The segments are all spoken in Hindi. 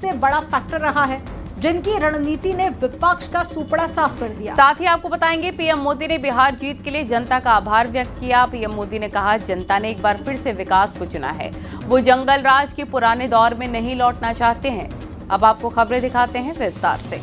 सबसे बड़ा फैक्टर रहा है, जिनकी रणनीति ने विपक्ष का सुपड़ा साफ कर दिया। साथ ही आपको बताएंगे, पीएम मोदी ने बिहार जीत के लिए जनता का आभार व्यक्त किया। पीएम मोदी ने कहा, जनता ने एक बार फिर से विकास को चुना है, वो जंगल राज के पुराने दौर में नहीं लौटना चाहते हैं। अब आपको खबरें दिखाते हैं विस्तार से।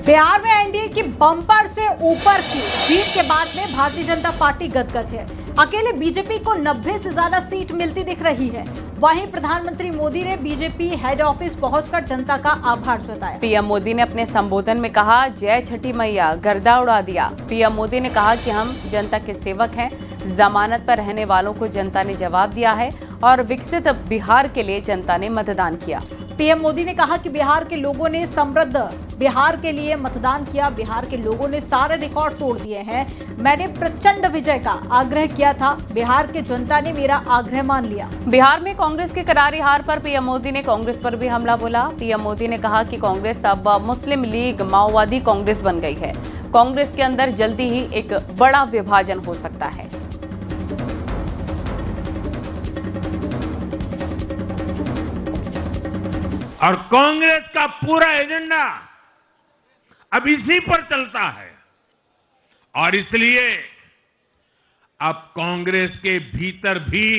बिहार में एनडीए की बम्पर से ऊपर की जीत के बाद में भारतीय जनता पार्टी गदगद है। अकेले बीजेपी को 90 से ज्यादा सीट मिलती दिख रही है। वहीं प्रधानमंत्री मोदी ने बीजेपी हेड ऑफिस पहुंचकर जनता का आभार जताया। पीएम मोदी ने अपने संबोधन में कहा, जय छठी मैया, गर्दा उड़ा दिया। पीएम मोदी ने कहा कि हम जनता के सेवक हैं। जमानत पर रहने वालों को जनता ने जवाब दिया है और विकसित बिहार के लिए जनता ने मतदान किया। पीएम मोदी ने कहा कि बिहार के लोगों ने समृद्ध बिहार के लिए मतदान किया। बिहार के लोगों ने सारे रिकॉर्ड तोड़ दिए हैं। मैंने प्रचंड विजय का आग्रह किया था, बिहार के जनता ने मेरा आग्रह मान लिया। बिहार में कांग्रेस की करारी हार पर पीएम मोदी ने कांग्रेस पर भी हमला बोला। पीएम मोदी ने कहा कि कांग्रेस अब मुस्लिम लीग माओवादी कांग्रेस बन गई है। कांग्रेस के अंदर जल्दी ही एक बड़ा विभाजन हो सकता है। और कांग्रेस का पूरा एजेंडा अब इसी पर चलता है और इसलिए अब कांग्रेस के भीतर भी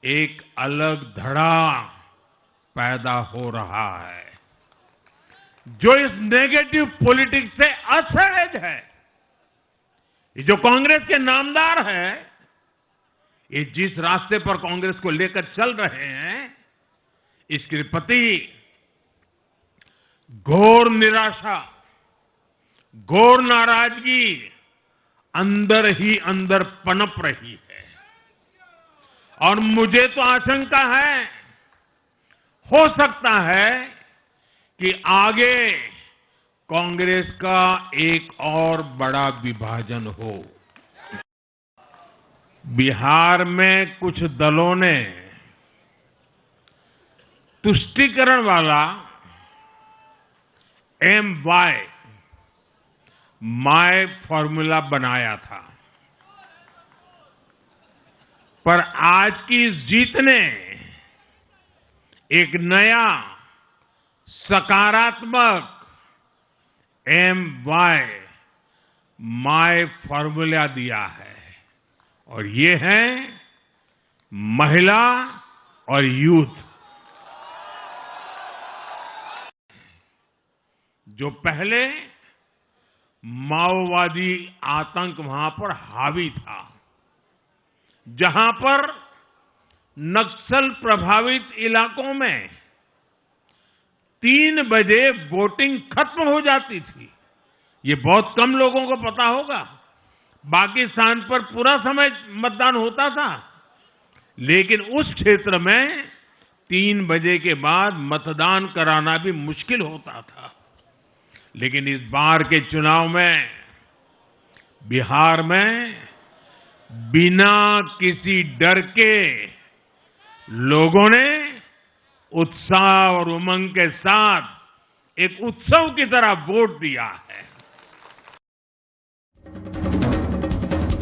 एक अलग धड़ा पैदा हो रहा है, जो इस नेगेटिव पॉलिटिक्स से असहज है। ये जो कांग्रेस के नामदार हैं, ये जिस रास्ते पर कांग्रेस को लेकर चल रहे हैं, इसके प्रति घोर निराशा, घोर नाराजगी अंदर ही अंदर पनप रही है। और मुझे तो आशंका है, हो सकता है कि आगे कांग्रेस का एक और बड़ा विभाजन हो। बिहार में कुछ दलों ने तुष्टीकरण वाला माय फॉर्मूला बनाया था, पर आज की इस जीत ने एक नया सकारात्मक माय फॉर्मूला दिया है और ये है महिला और यूथ। जो पहले माओवादी आतंक वहां पर हावी था, जहां पर नक्सल प्रभावित इलाकों में 3 बजे वोटिंग खत्म हो जाती थी। ये बहुत कम लोगों को पता होगा, बाकी स्थान पर पूरा समय मतदान होता था, लेकिन उस क्षेत्र में 3 बजे के बाद मतदान कराना भी मुश्किल होता था। लेकिन इस बार के चुनाव में बिहार में बिना किसी डर के लोगों ने उत्साह और उमंग के साथ एक उत्सव की तरह वोट दिया है।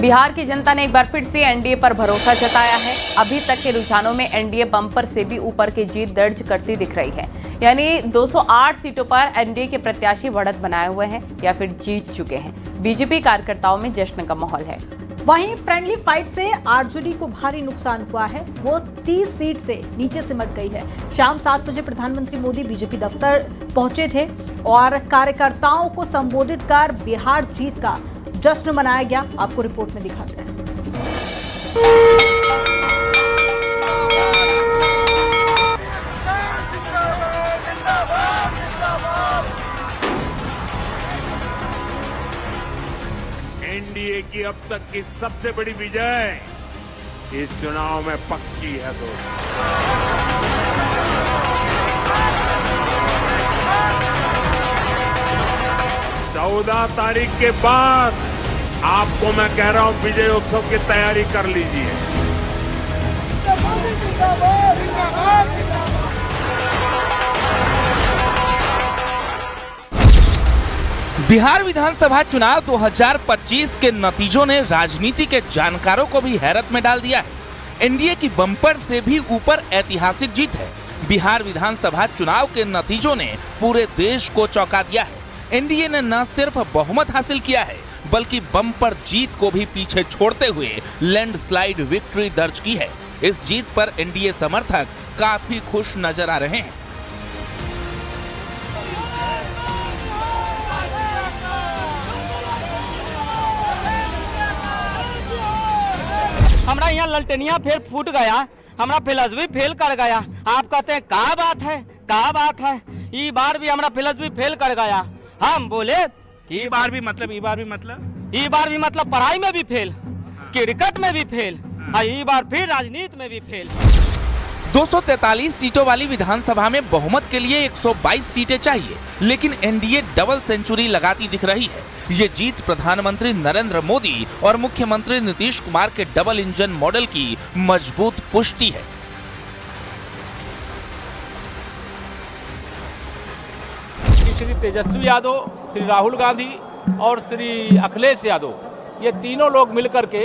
बिहार की जनता ने एक बार फिर से एनडीए पर भरोसा जताया है। अभी तक के रुझानों में एनडीए बम्पर से भी ऊपर की जीत दर्ज करती दिख रही है, यानी 208 सीटों पर एनडीए के प्रत्याशी बढ़त बनाए हुए हैं या फिर जीत चुके हैं। बीजेपी कार्यकर्ताओं में जश्न का माहौल है। वहीं फ्रेंडली फाइट से आरजेडी को भारी नुकसान हुआ है, वो 30 सीट से नीचे सिमट गई है। शाम 7 बजे प्रधानमंत्री मोदी बीजेपी दफ्तर पहुंचे थे और कार्यकर्ताओं को संबोधित कर बिहार जीत का जश्न मनाया गया। आपको रिपोर्ट में दिखाते हैं। एनडीए की अब तक की सबसे बड़ी विजय इस चुनाव में पक्की है दोस्तों। 14 तारीख के बाद आपको मैं कह रहा हूं, विजय उत्सव की तैयारी कर लीजिए। बिहार विधानसभा चुनाव 2025 के नतीजों ने राजनीति के जानकारों को भी हैरत में डाल दिया है। एनडीए की बम्पर से भी ऊपर ऐतिहासिक जीत है। बिहार विधानसभा चुनाव के नतीजों ने पूरे देश को चौंका दिया है। एनडीए ने न सिर्फ बहुमत हासिल किया है, बल्कि बम्पर जीत को भी पीछे छोड़ते हुए लैंडस्लाइड विक्ट्री दर्ज की है। इस जीत पर एनडीए समर्थक काफी खुश नजर आ रहे हैं। हमारा यहाँ ललटनिया फेल फूट गया, हमारा फिलॉसफी फेल कर गया। आप कहते हैं क्या बात है, क्या बात है। ई बार भी हमारा फिलॉसफी फेल कर गया। हम बोले ई बार भी मतलब पढ़ाई में भी फेल, क्रिकेट में भी फेल, ई बार फिर राजनीति में भी फेल। 243 सीटों वाली विधानसभा में बहुमत के लिए 122 सीटें चाहिए, लेकिन एनडीए डबल सेंचुरी लगाती दिख रही है। ये जीत प्रधानमंत्री नरेंद्र मोदी और मुख्यमंत्री नीतीश कुमार के डबल इंजन मॉडल की मजबूत पुष्टि है। श्री तेजस्वी यादव, श्री राहुल गांधी और श्री अखिलेश यादव, ये तीनों लोग मिलकर के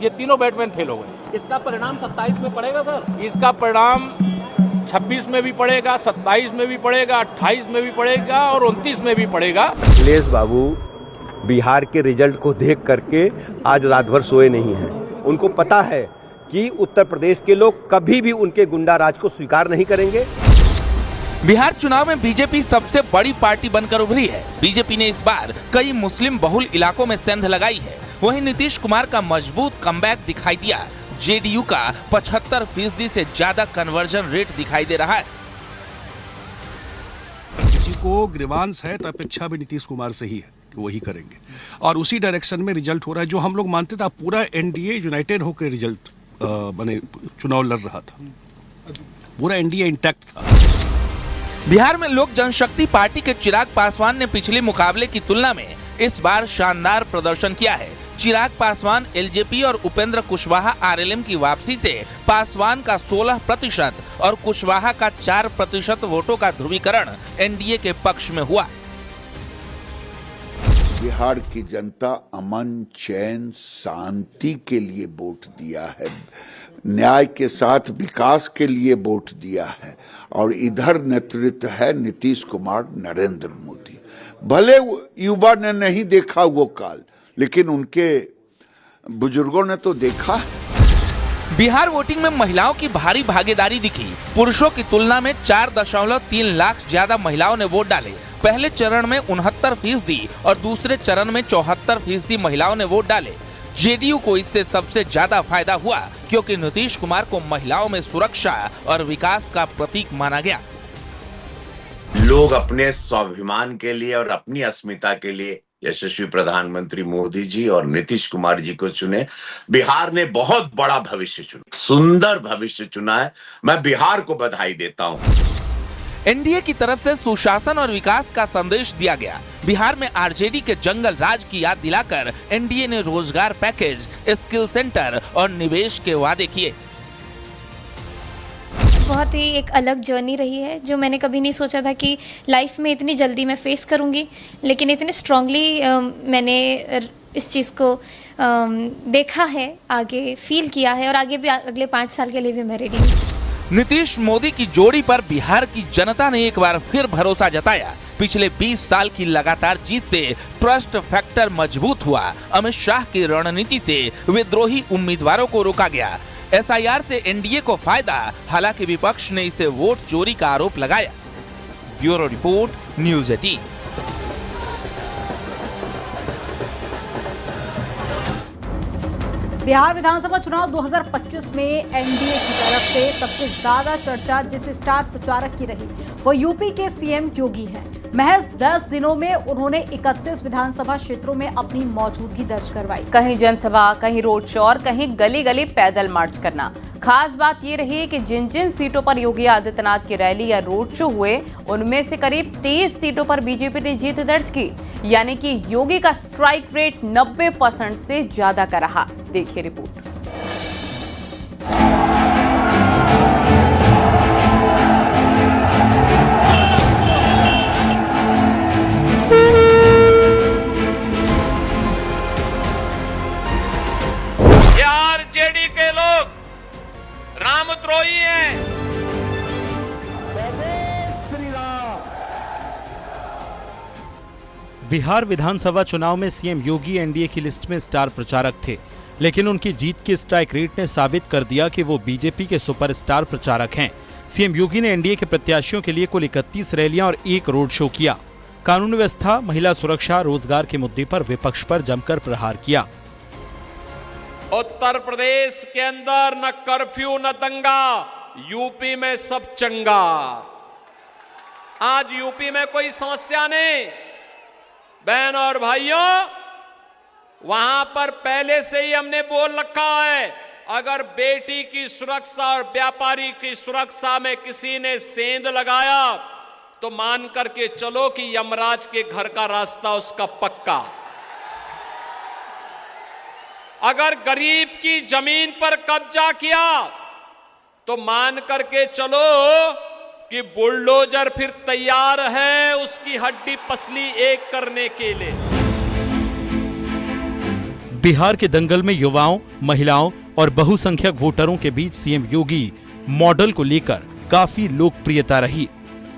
ये तीनों बैटमैन फेल हो गए। इसका परिणाम 27 में पड़ेगा सर। इसका परिणाम 26 में भी पड़ेगा, 27 में भी पड़ेगा, 28 में भी पड़ेगा और 29 में भी पड़ेगा। अखिलेश बाबू बिहार के रिजल्ट को देख करके आज रात भर सोए नहीं हैं। उनको पता है कि उत्तर प्रदेश के लोग कभी भी उनके गुंडा राज को स्वीकार नहीं करेंगे। बिहार चुनाव में बीजेपी सबसे बड़ी पार्टी बनकर उभरी है। बीजेपी ने इस बार कई मुस्लिम बहुल इलाकों में सेंध लगाई है। वहीं नीतीश कुमार का मजबूत कमबैक दिखाई दिया। जेडीयू का 75% से ज्यादा कन्वर्जन रेट दिखाई दे रहा है। किसी को ग्रीवांस है तो अपेक्षा भी नीतीश कुमार से ही है कि वही करेंगे, और उसी डायरेक्शन में रिजल्ट हो रहा है। जो हम लोग मानते थे, पूरा एनडीए यूनाइटेड होकर रिजल्ट बने चुनाव लड़ रहा था, पूरा एनडीए इंटैक्ट था। बिहार में लोक जनशक्ति पार्टी के चिराग पासवान ने पिछले मुकाबले की तुलना में इस बार शानदार प्रदर्शन किया है। चिराग पासवान एलजेपी और उपेंद्र कुशवाहा आरएलएम की वापसी से पासवान का 16% और कुशवाहा का 4% वोटों का ध्रुवीकरण एनडीए के पक्ष में हुआ। बिहार की जनता अमन, चैन, शांति के लिए वोट दिया है, न्याय के साथ विकास के लिए वोट दिया है, और इधर नेतृत्व है नीतीश कुमार, नरेंद्र मोदी। भले युवा ने नहीं देखा वो काल, लेकिन उनके बुजुर्गों ने तो देखा है। बिहार वोटिंग में महिलाओं की भारी भागीदारी दिखी। पुरुषों की तुलना में 4.3 लाख ज्यादा महिलाओं ने वोट डाले। पहले चरण में 69% और दूसरे चरण में 74% महिलाओं ने वोट डाले। जेडीयू को इससे सबसे ज्यादा फायदा हुआ, क्योंकि नीतीश कुमार को महिलाओं में सुरक्षा और विकास का प्रतीक माना गया। लोग अपने स्वाभिमान के लिए और अपनी अस्मिता के लिए यशस्वी प्रधानमंत्री मोदी जी और नीतीश कुमार जी को चुने। बिहार ने बहुत बड़ा भविष्य चुना, सुंदर भविष्य चुना है। मैं बिहार को बधाई देता हूं। एनडीए की तरफ से सुशासन और विकास का संदेश दिया गया। बिहार में आरजेडी के जंगल राज की याद दिलाकर एनडीए ने रोजगार पैकेज, स्किल सेंटर और निवेश के वादे किए। बहुत ही एक अलग जर्नी रही है, जो मैंने कभी नहीं सोचा था कि लाइफ में इतनी जल्दी मैं फेस करूंगी, लेकिन इतने स्ट्रांगली मैंने इस चीज़ को देखा है, आगे फील किया है, और आगे भी अगले 5 साल के लिए भी मैं रेडी हूँ। नीतीश मोदी की जोड़ी पर बिहार की जनता ने एक बार फिर भरोसा जताया। पिछले 20 साल की लगातार जीत से ट्रस्ट फैक्टर मजबूत हुआ। अमित शाह की रणनीति से विद्रोही उम्मीदवारों को रोका गया। एसआईआर से एनडीए को फायदा, हालांकि विपक्ष ने इसे वोट चोरी का आरोप लगाया। Bureau report, news 18। बिहार विधानसभा चुनाव 2025 में एनडीए की तरफ से सबसे ज्यादा चर्चा जिस स्टार प्रचारक की रही वो यूपी के सीएम योगी हैं। महज 10 दिनों में उन्होंने 31 विधानसभा क्षेत्रों में अपनी मौजूदगी दर्ज करवाई। कहीं जनसभा, कहीं रोड शो और कहीं गली गली पैदल मार्च करना। खास बात ये रही कि जिन जिन सीटों पर योगी आदित्यनाथ की रैली या रोड शो हुए, उनमें से करीब 30 सीटों पर बीजेपी ने जीत दर्ज की, यानी कि योगी का स्ट्राइक रेट 90% से ज्यादा का रहा। देखिए रिपोर्ट। बिहार विधानसभा चुनाव में सीएम योगी एनडीए की लिस्ट में स्टार प्रचारक थे, लेकिन उनकी जीत की स्ट्राइक रेट ने साबित कर दिया कि वो बीजेपी के सुपरस्टार प्रचारक हैं। सीएम योगी ने एनडीए के प्रत्याशियों के लिए कुल 31 रैलियां और 1 रोड शो किया। कानून व्यवस्था, महिला सुरक्षा, रोजगार के मुद्दे पर विपक्ष पर जमकर प्रहार किया। उत्तर प्रदेश के अंदर न कर्फ्यू न दंगा, यूपी में सब चंगा। आज यूपी में कोई समस्या नहीं। बहन और भाइयों, वहां पर पहले से ही हमने बोल रखा है, अगर बेटी की सुरक्षा और व्यापारी की सुरक्षा में किसी ने सेंध लगाया तो मान करके चलो कि यमराज के घर का रास्ता उसका पक्का। अगर गरीब की जमीन पर कब्जा किया तो मान करके चलो कि बुलडोजर फिर तैयार है उसकी हड्डी पसली एक करने के लिए। बिहार के दंगल में युवाओं, महिलाओं और बहुसंख्यक वोटरों के बीच सीएम योगी मॉडल को लेकर काफी लोकप्रियता रही।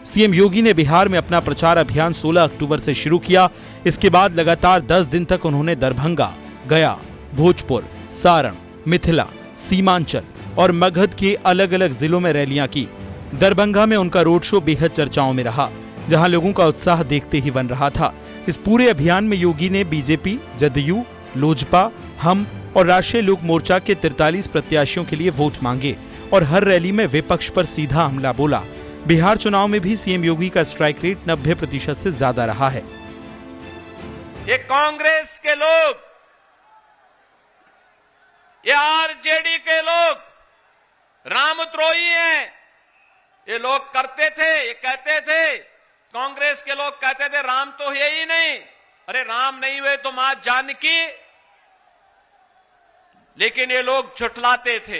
सीएम योगी ने बिहार में अपना प्रचार अभियान 16 अक्टूबर से शुरू किया। इसके बाद लगातार 10 दिन तक उन्होंने दरभंगा, गया, भोजपुर, सारण, मिथिला, सीमांचल और मगध के अलग अलग जिलों में रैलियां की। दरभंगा में उनका रोड शो बेहद चर्चाओं में रहा, जहां लोगों का उत्साह देखते ही बन रहा था। इस पूरे अभियान में योगी ने बीजेपी, जदयू, लोजपा, हम और राष्ट्रीय लोक मोर्चा के 43 प्रत्याशियों के लिए वोट मांगे और हर रैली में विपक्ष पर सीधा हमला बोला। बिहार चुनाव में भी सीएम योगी का स्ट्राइक रेट 90% से ज्यादा रहा है। ये कांग्रेस के लोग, ये आरजेडी के लोग रामद्रोही हैं। ये लोग करते थे, ये कहते थे, कांग्रेस के लोग कहते थे राम तो है ही नहीं। अरे राम नहीं हुए तो मां जानकी। लेकिन ये लोग झुठलाते थे।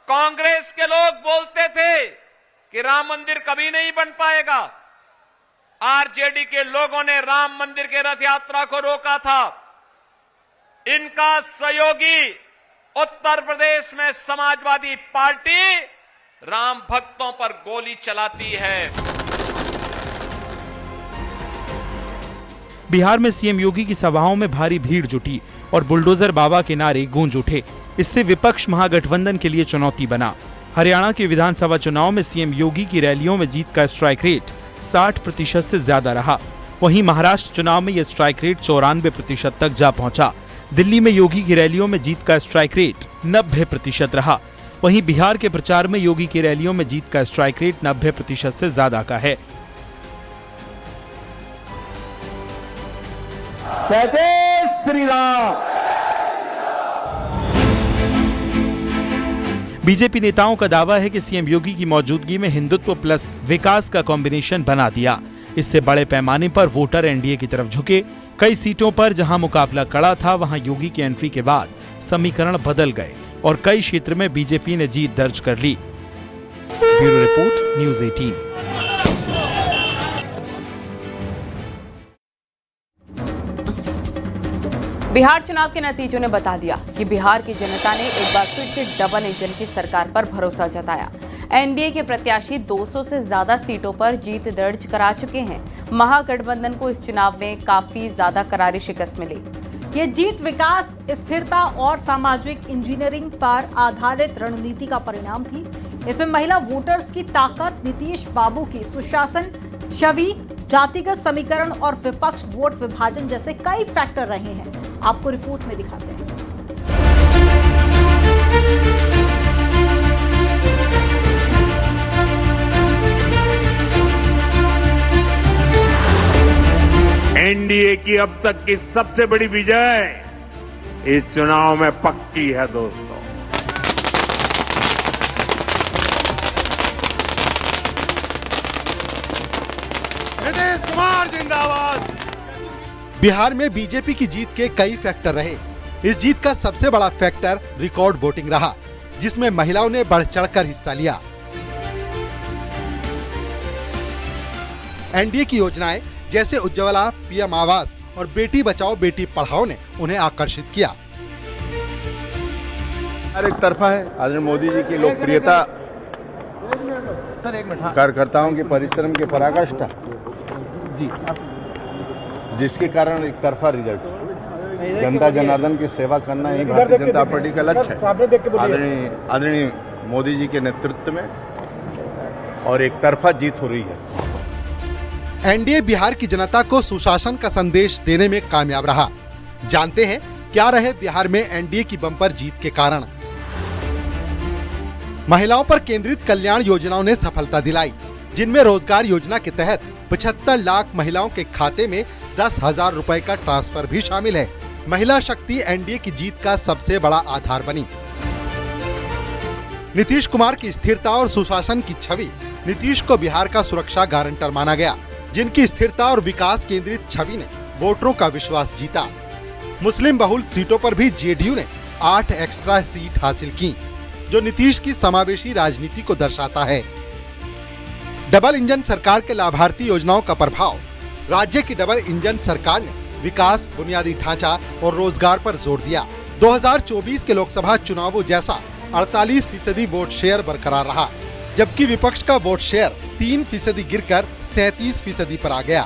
कांग्रेस के लोग बोलते थे कि राम मंदिर कभी नहीं बन पाएगा। आरजेडी के लोगों ने राम मंदिर के रथ यात्रा को रोका था। इनका सहयोगी उत्तर प्रदेश में समाजवादी पार्टी राम भक्तों पर गोली चलाती है। बिहार में सीएम योगी की सभाओं में भारी भीड़ जुटी और बुलडोजर बाबा के नारे गूंज उठे। इससे विपक्ष महागठबंधन के लिए चुनौती बना। हरियाणा के विधानसभा चुनाव में सीएम योगी की रैलियों में जीत का स्ट्राइक रेट 60% से ज्यादा रहा। वहीं महाराष्ट्र चुनाव में यह स्ट्राइक रेट 94% तक जा पहुंचा। दिल्ली में योगी की रैलियों में जीत का स्ट्राइक रेट 90% रहा। वहीं बिहार के प्रचार में योगी की रैलियों में जीत का स्ट्राइक रेट 90% से ज्यादा का है। श्री राम। बीजेपी नेताओं का दावा है कि सीएम योगी की मौजूदगी में हिंदुत्व प्लस विकास का कॉम्बिनेशन बना दिया। इससे बड़े पैमाने पर वोटर एनडीए की तरफ झुके। कई सीटों पर जहां मुकाबला कड़ा था, वहां योगी की एंट्री के बाद समीकरण बदल गए और कई क्षेत्र में बीजेपी ने जीत दर्ज कर ली। Bureau report, news 18। बिहार चुनाव के नतीजों ने बता दिया कि बिहार की जनता ने एक बार फिर से डबल इंजन की सरकार पर भरोसा जताया। एनडीए के प्रत्याशी 200 से ज्यादा सीटों पर जीत दर्ज करा चुके हैं। महागठबंधन को इस चुनाव में काफी ज्यादा करारी शिकस्त मिली। ये जीत विकास, स्थिरता और सामाजिक इंजीनियरिंग पर आधारित रणनीति का परिणाम थी। इसमें महिला वोटर्स की ताकत, नीतीश बाबू की सुशासन छवि, जातिगत समीकरण और विपक्ष वोट विभाजन जैसे कई फैक्टर रहे हैं। आपको रिपोर्ट में दिखाते हैं। एनडीए की अब तक की सबसे बड़ी विजय इस चुनाव में पक्की है दोस्तों। नीतीश कुमार जिंदाबाद। बिहार में बीजेपी की जीत के कई फैक्टर रहे। इस जीत का सबसे बड़ा फैक्टर रिकॉर्ड वोटिंग रहा, जिसमें महिलाओं ने बढ़ चढ़कर हिस्सा लिया। एनडीए की योजनाएं जैसे उज्ज्वला, पीएम आवास और बेटी बचाओ बेटी पढ़ाओ ने उन्हें आकर्षित किया। एक तरफा है आदरणीय मोदी जी की लोकप्रियता, कार्यकर्ताओं के परिश्रम के पराकाष्ठा। जी जिसके कारण एक तरफा रिजल्ट। जनता जनार्दन की सेवा करना ही भारतीय जनता पार्टी का लक्ष्य है। आदरणीय मोदी जी के नेतृत्व में और एक तरफा जीत हो रही है। एनडीए बिहार की जनता को सुशासन का संदेश देने में कामयाब रहा। जानते हैं क्या रहे बिहार में एनडीए की बम्पर जीत के कारण। महिलाओं पर केंद्रित कल्याण योजनाओं ने सफलता दिलाई, जिनमें रोजगार योजना के तहत 75 लाख महिलाओं के खाते में 10,000 रुपए का ट्रांसफर भी शामिल है। महिला शक्ति एनडीए की जीत का सबसे बड़ा आधार बनी। नीतीश कुमार की स्थिरता और सुशासन की छवि नीतीश को बिहार का सुरक्षा गारंटर माना गया, जिनकी स्थिरता और विकास केंद्रित छवि ने वोटरों का विश्वास जीता। मुस्लिम बहुल सीटों पर भी जेडीयू ने 8 एक्स्ट्रा सीट हासिल की, जो नीतीश की समावेशी राजनीति को दर्शाता है। डबल इंजन सरकार के लाभार्थी योजनाओं का प्रभाव। राज्य की डबल इंजन सरकार ने विकास, बुनियादी ढांचा और रोजगार पर जोर दिया। 2024 के लोकसभा चुनावों जैसा 48% वोट शेयर बरकरार रहा, जबकि विपक्ष का वोट शेयर 3% गिरकर 37% पर आ गया।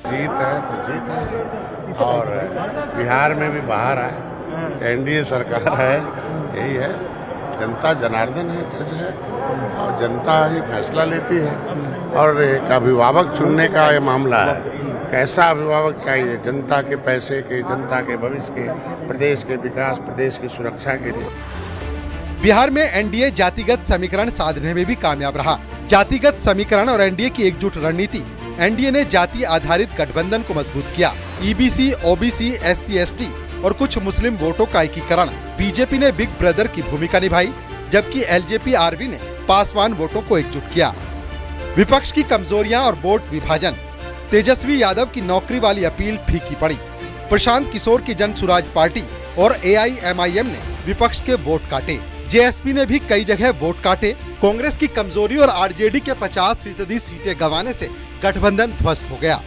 जीत है तो जीत है, और बिहार में भी बाहर है, एनडीए सरकार है, यही है। जनता जनार्दन है, जज है, और जनता ही फैसला लेती है। और एक अभिभावक चुनने का ये मामला है, कैसा अभिभावक चाहिए जनता के पैसे के, जनता के भविष्य के, प्रदेश के विकास, प्रदेश की सुरक्षा के लिए। बिहार में एनडीए जातिगत समीकरण साधने में भी कामयाब रहा। जातिगत समीकरण और एनडीए की एकजुट रणनीति। एनडीए ने जाति आधारित गठबंधन को मजबूत किया। ईबीसी, ओबीसी, एससी, एसटी और कुछ मुस्लिम वोटों का एकीकरण। बीजेपी ने बिग ब्रदर की भूमिका निभाई, जबकि एलजेपी आरवी ने पासवान वोटों को एकजुट किया। विपक्ष की कमजोरियां और वोट विभाजन। तेजस्वी यादव की नौकरी वाली अपील फीकी पड़ी। प्रशांत किशोर की जन सुराज पार्टी और एआईएमआईएम ने विपक्ष के वोट काटे। जेएसपी ने भी कई जगह वोट काटे। कांग्रेस की कमजोरी और आरजेडी के 50% सीटें गंवाने से गठबंधन ध्वस्त हो गया।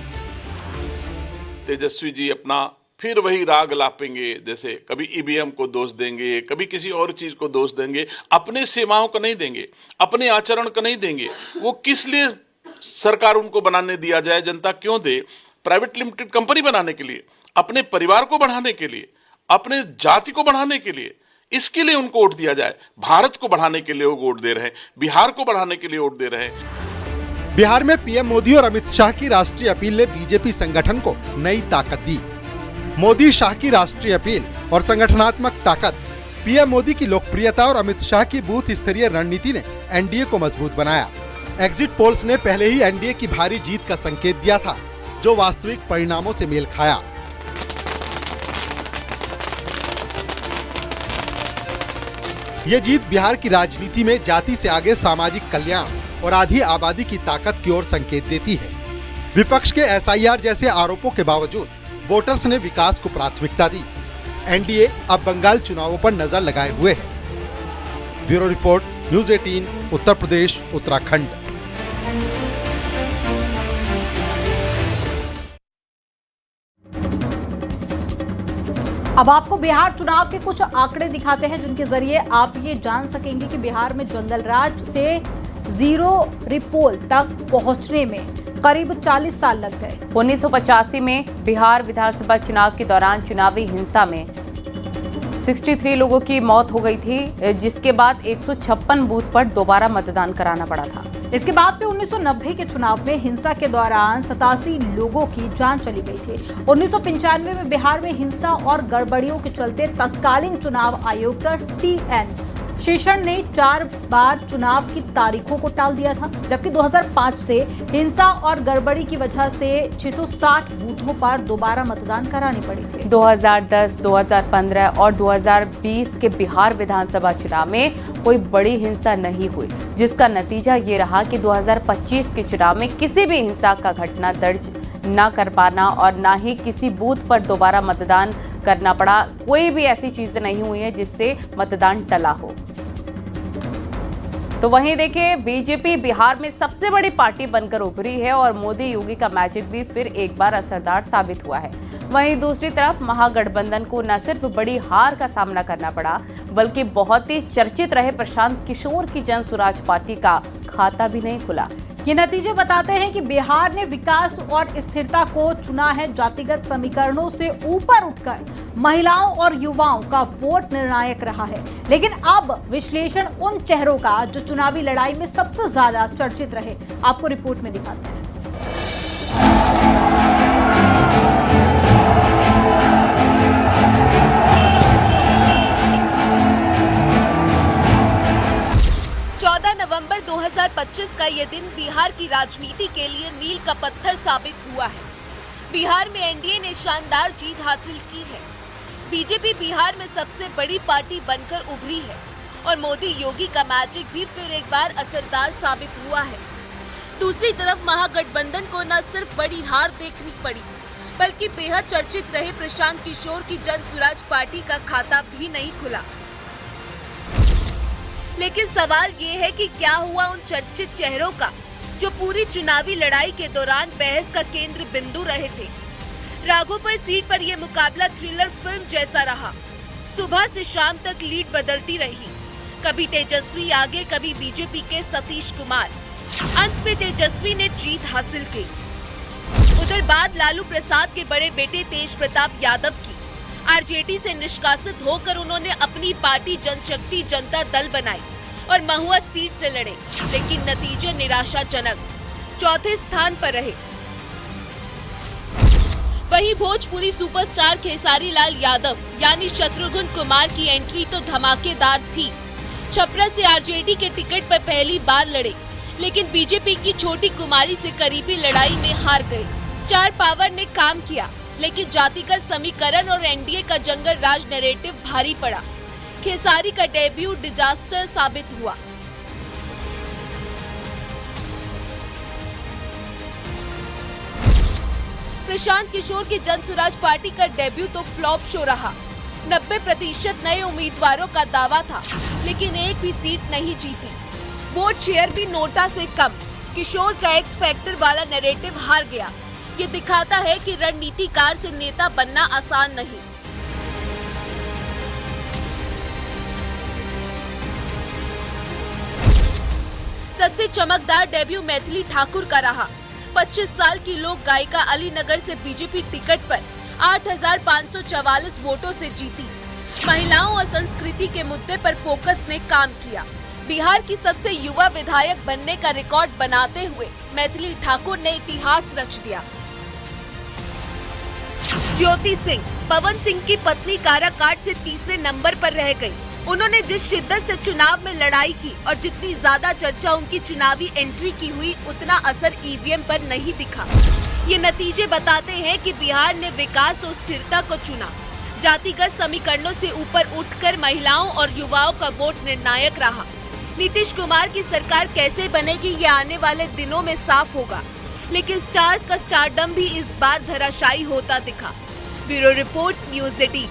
तेजस्वी जी अपना फिर वही राग लापेंगे, जैसे कभी ईवीएम को दोष देंगे, कभी किसी और चीज को दोष देंगे, अपने सेवाओं को नहीं देंगे, अपने आचरण को नहीं देंगे। वो किस लिए सरकार उनको बनाने दिया जाए, जनता क्यों दे? प्राइवेट लिमिटेड कंपनी बनाने के लिए, अपने परिवार को बढ़ाने के लिए, अपने जाति को बढ़ाने के लिए, इसके लिए उनको वोट दिया जाए। भारत को बढ़ाने के लिए वो वोट दे रहे हैं, बिहार को बढ़ाने के लिए वोट दे रहे हैं। बिहार में पीएम मोदी और अमित शाह की राष्ट्रीय अपील ने बीजेपी संगठन को नई ताकत दी। मोदी शाह की राष्ट्रीय अपील और संगठनात्मक ताकत। पीएम मोदी की लोकप्रियता और अमित शाह की बूथ स्तरीय रणनीति ने एनडीए को मजबूत बनाया। एग्जिट पोल्स ने पहले ही एनडीए की भारी जीत का संकेत दिया था, जो वास्तविक परिणामों से मेल खाया। ये जीत बिहार की राजनीति में जाति से आगे सामाजिक कल्याण और आधी आबादी की ताकत की ओर संकेत देती है। विपक्ष के एसआईआर जैसे आरोपों के बावजूद वोटर्स ने विकास को प्राथमिकता दी। एनडीए अब बंगाल चुनावों पर नजर लगाए हुए है। Bureau report, news 18, Uttar Pradesh, Uttarakhand. अब आपको बिहार चुनाव के कुछ आंकड़े दिखाते हैं, जिनके जरिए आप ये जान सकेंगे कि बिहार में जंगल राज से जीरो रिपोल तक पहुंचने में करीब 40 साल लग गए। 1985 में बिहार विधानसभा चुनाव के दौरान चुनावी हिंसा में 63 लोगों की मौत हो गई थी, जिसके बाद 156 बूथ पर दोबारा मतदान कराना पड़ा था। इसके बाद में 1990 के चुनाव में हिंसा के दौरान 87 लोगों की जान चली गई थी। 1995 में बिहार में हिंसा और गड़बड़ियों के चलते तत्कालीन चुनाव आयुक्त टीएन शेषन ने 4 बार चुनाव की तारीखों को टाल दिया था, जबकि 2005 से हिंसा और गड़बड़ी की वजह से 660 बूथों पर दोबारा मतदान करानी पड़ी थी। 2010, 2015 और 2020 के बिहार विधानसभा चुनाव में कोई बड़ी हिंसा नहीं हुई, जिसका नतीजा ये रहा कि 2025 के चुनाव में किसी भी हिंसा का घटना दर्ज न कर पाना और न ही किसी बूथ पर दोबारा मतदान करना पड़ा। कोई भी ऐसी चीजें नहीं हुई है जिससे मतदान टला हो। तो वहीं देखिए, बीजेपी बिहार में सबसे बड़ी पार्टी बनकर उभरी है और मोदी योगी का मैजिक भी फिर एक बार असरदार साबित हुआ है। वहीं दूसरी तरफ महागठबंधन को न सिर्फ बड़ी हार का सामना करना पड़ा, बल्कि बहुत ही चर्चित रहे प्रशांत किशोर की जन सुराज पार्टी का खाता भी नहीं खुला। ये नतीजे बताते हैं कि बिहार ने विकास और स्थिरता को चुना है। जातिगत समीकरणों से ऊपर उठकर महिलाओं और युवाओं का वोट निर्णायक रहा है। लेकिन अब विश्लेषण उन चेहरों का जो चुनावी लड़ाई में सबसे ज्यादा चर्चित रहे, आपको रिपोर्ट में दिखाते हैं। नवंबर 2025 का ये दिन बिहार की राजनीति के लिए मील का पत्थर साबित हुआ है। बिहार में एनडीए ने शानदार जीत हासिल की है। बीजेपी बिहार में सबसे बड़ी पार्टी बनकर उभरी है और मोदी योगी का मैजिक भी फिर एक बार असरदार साबित हुआ है। दूसरी तरफ महागठबंधन को न सिर्फ बड़ी हार देखनी पड़ी, बल्कि बेहद चर्चित रहे प्रशांत किशोर की जन स्वराज पार्टी का खाता भी नहीं खुला। लेकिन सवाल ये है कि क्या हुआ उन चर्चित चेहरों का जो पूरी चुनावी लड़ाई के दौरान बहस का केंद्र बिंदु रहे थे। राघोपुर सीट पर यह मुकाबला थ्रिलर फिल्म जैसा रहा। सुबह से शाम तक लीड बदलती रही, कभी तेजस्वी आगे, कभी बीजेपी के सतीश कुमार। अंत में तेजस्वी ने जीत हासिल की। उधर बाद लालू प्रसाद के बड़े बेटे तेज प्रताप यादव की आरजेडी से निष्कासित होकर उन्होंने अपनी पार्टी जनशक्ति जनता दल बनाई और महुआ सीट से लड़े, लेकिन नतीजे निराशाजनक, चौथे स्थान पर रहे। वहीं भोजपुरी सुपरस्टार खेसारी लाल यादव यानी शत्रुघ्न कुमार की एंट्री तो धमाकेदार थी। छपरा से आरजेडी के टिकट पर पहली बार लड़े, लेकिन बीजेपी की छोटी कुमारी से करीबी लड़ाई में हार गए। स्टार पावर ने काम किया, लेकिन जातिगत समीकरण और एनडीए का जंगल राज नैरेटिव भारी पड़ा। खेसारी का डेब्यू डिजास्टर साबित हुआ। प्रशांत किशोर की जन स्वराज पार्टी का डेब्यू तो फ्लॉप शो रहा। 90% नए उम्मीदवारों का दावा था, लेकिन एक भी सीट नहीं जीती। वोट शेयर भी नोटा से कम। किशोर का एक्स फैक्टर वाला नैरेटिव हार गया। ये दिखाता है कि रणनीतिकार से नेता बनना आसान नहीं। सबसे चमकदार डेब्यू मैथिली ठाकुर का रहा। 25 साल की लोक गायिका अलीनगर से बीजेपी टिकट पर 8,544 वोटों से जीती। महिलाओं और संस्कृति के मुद्दे पर फोकस ने काम किया। बिहार की सबसे युवा विधायक बनने का रिकॉर्ड बनाते हुए मैथिली ठाकुर ने इतिहास रच दिया। ज्योति सिंह पवन सिंह की पत्नी काराकाट से तीसरे नंबर पर रह गई। उन्होंने जिस शिद्दत से चुनाव में लड़ाई की और जितनी ज्यादा चर्चा उनकी चुनावी एंट्री की हुई, उतना असर ईवीएम पर नहीं दिखा। ये नतीजे बताते हैं कि बिहार ने विकास और स्थिरता को चुना। जातिगत समीकरणों से ऊपर उठकर महिलाओं और युवाओं का वोट निर्णायक रहा। नीतीश कुमार की सरकार कैसे बनेगी, ये आने वाले दिनों में साफ होगा, लेकिन स्टार्स का स्टारडम भी इस बार धराशायी होता दिखा। Bureau report, news 18।